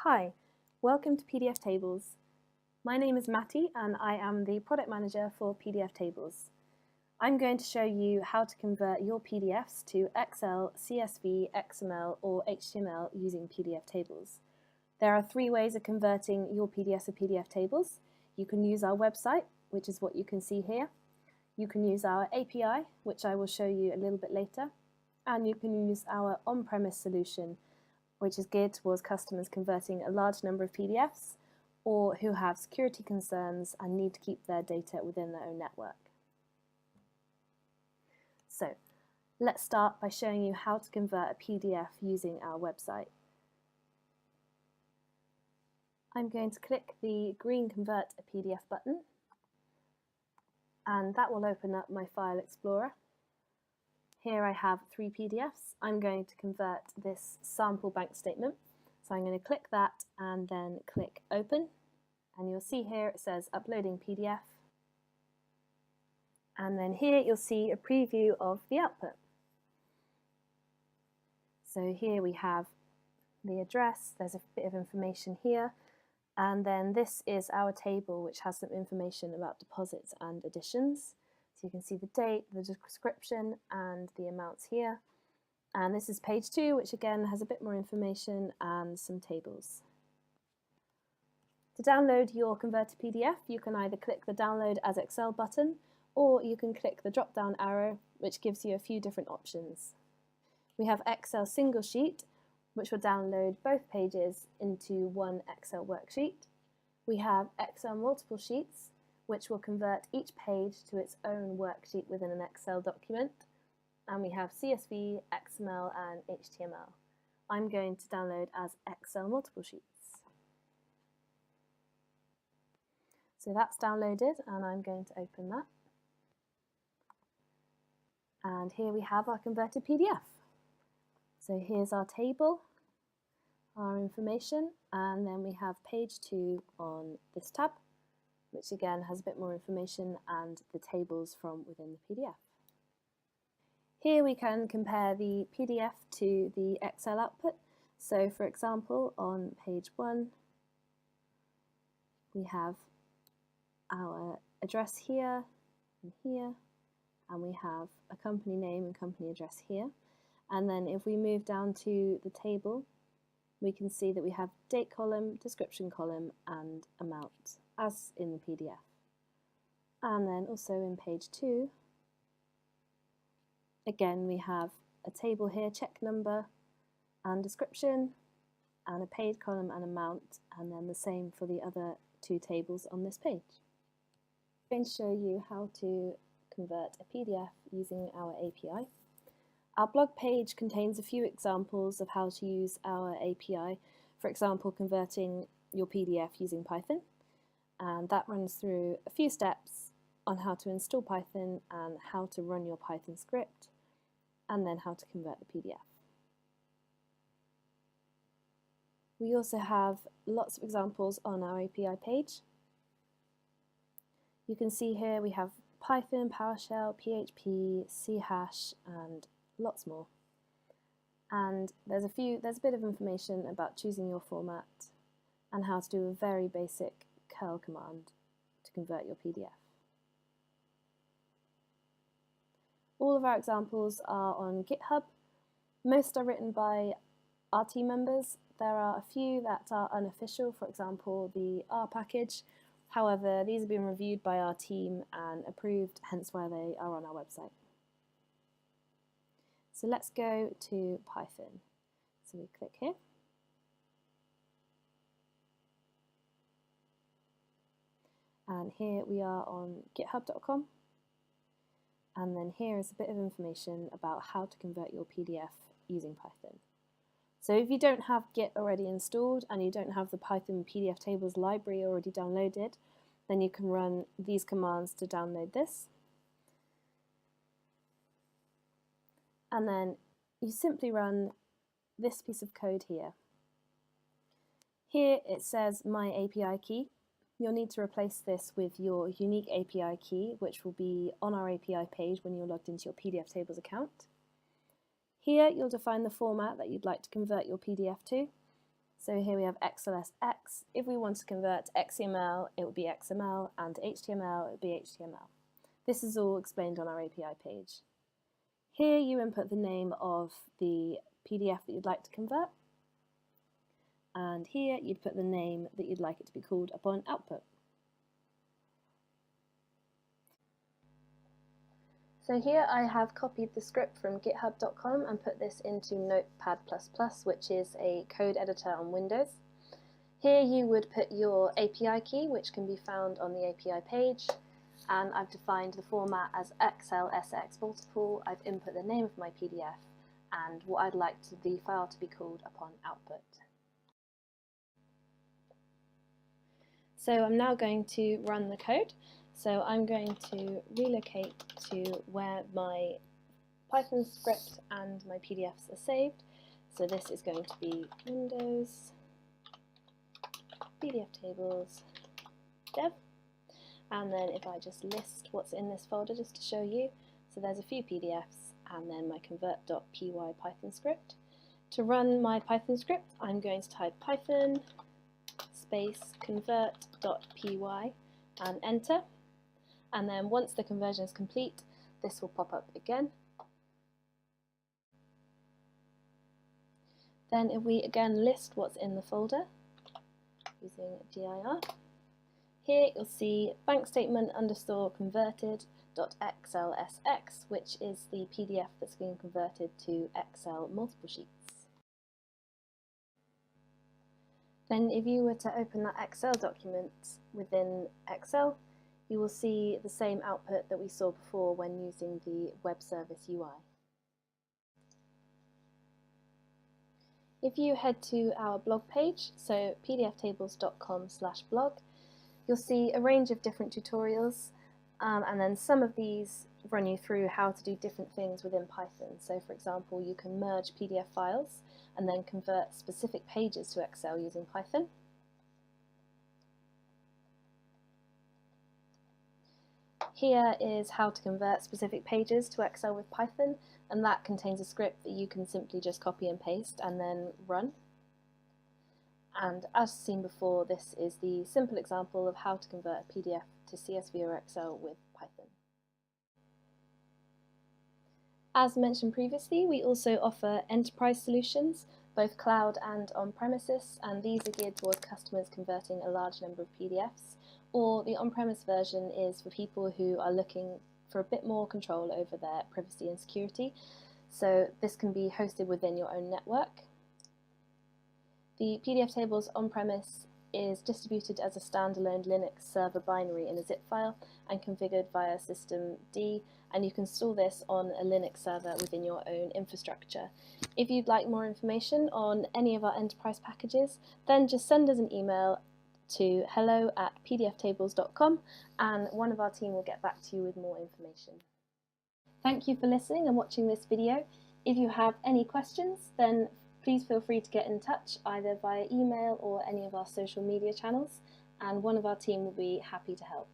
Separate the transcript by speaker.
Speaker 1: Hi, welcome to PDF Tables. My name is Matty and I am the Product Manager for PDF Tables. I'm going to show you how to convert your PDFs to Excel, CSV, XML or HTML using PDF Tables. There are three ways of converting your PDFs to PDF Tables. You can use our website, which is what you can see here. You can use our API, which I will show you a little bit later. And you can use our on-premise solution, which is geared towards customers converting a large number of PDFs or who have security concerns and need to keep their data within their own network. So let's start by showing you how to convert a PDF using our website. I'm going to click the green Convert a PDF button, and that will open up my File Explorer. Here I have 3 PDFs. I'm going to convert this sample bank statement. So I'm going to click that and then click Open. And you'll see here it says Uploading PDF. And then here you'll see a preview of the output. So here we have the address. There's a bit of information here. And then this is our table, which has some information about deposits and additions. So you can see the date, the description, and the amounts here. And this is page 2, which again has a bit more information and some tables. To download your converted PDF, you can either click the Download as Excel button, or you can click the drop-down arrow, which gives you a few different options. We have Excel single sheet, which will download both pages into one Excel worksheet. We have Excel multiple sheets, which will convert each page to its own worksheet within an Excel document. And we have CSV, XML, and HTML. I'm going to download as Excel multiple sheets. So that's downloaded, and I'm going to open that. And here we have our converted PDF. So here's our table, our information, and then we have page 2 on this tab, which again has a bit more information and the tables from within the PDF. Here we can compare the PDF to the Excel output. So for example, on page 1, we have our address here and here, and we have a company name and company address here. And then if we move down to the table, we can see that we have date column, description column, and amount, as in the PDF. And then also in page 2, again we have a table here, check number and description, and a page column and amount, and then the same for the other 2 tables on this page. I'm going to show you how to convert a PDF using our API. Our blog page contains a few examples of how to use our API, for example, converting your PDF using Python. And that runs through a few steps on how to install Python and how to run your Python script, and then how to convert the PDF. We also have lots of examples on our API page. You can see here we have Python, PowerShell, PHP, CHash, and lots more. And there's a bit of information about choosing your format and how to do a very basic curl command to convert your PDF. All of our examples are on GitHub. Most are written by our team members. There are a few that are unofficial, for example, the R package. However, these have been reviewed by our team and approved, hence why they are on our website. So let's go to Python. So we click here. And here we are on github.com. And then here is a bit of information about how to convert your PDF using Python. So if you don't have Git already installed and you don't have the Python PDF tables library already downloaded, then you can run these commands to download this. And then you simply run this piece of code here. Here it says my API key. You'll need to replace this with your unique API key, which will be on our API page when you're logged into your PDF Tables account. Here you'll define the format that you'd like to convert your PDF to, So here we have XLSX. If we want to convert XML, it would be XML, and HTML, it would be HTML. This is all explained on our API page. Here you input the name of the PDF that you'd like to convert, and here you'd put the name that you'd like it to be called upon output. So here I have copied the script from github.com and put this into Notepad++, which is a code editor on Windows. Here you would put your API key, which can be found on the API page, and I've defined the format as XLSX multiple. I've input the name of my PDF and what I'd like the file to be called upon output. So I'm now going to run the code. So I'm going to relocate to where my Python script and my PDFs are saved. So this is going to be Windows, PDF tables, dev. And then if I just list what's in this folder just to show you. So there's a few PDFs and then my convert.py Python script. To run my Python script, I'm going to type Python space convert.py and enter. And then once the conversion is complete, this will pop up again. Then if we again list what's in the folder using dir, here you'll see bank statement underscore converted.xlsx, which is the PDF that's being converted to Excel multiple sheets. Then if you were to open that Excel document within Excel, you will see the same output that we saw before when using the web service UI. If you head to our blog page, so pdftables.com/blog, you'll see a range of different tutorials, and then some of these run you through how to do different things within Python. So for example, you can merge PDF files and then convert specific pages to Excel using Python. Here is how to convert specific pages to Excel with Python, and that contains a script that you can simply just copy and paste and then run. And as seen before, this is the simple example of how to convert a PDF to CSV or Excel with Python. As mentioned previously, we also offer enterprise solutions, both cloud and on-premises, and these are geared towards customers converting a large number of PDFs, or the on-premise version is for people who are looking for a bit more control over their privacy and security. So this can be hosted within your own network. The PDF tables on-premise is distributed as a standalone Linux server binary in a zip file and configured via systemd, and you can store this on a Linux server within your own infrastructure. If you'd like more information on any of our enterprise packages, then just send us an email to hello@pdftables.com and one of our team will get back to you with more information. Thank you for listening and watching this video. If you have any questions, then please feel free to get in touch either via email or any of our social media channels, and one of our team will be happy to help.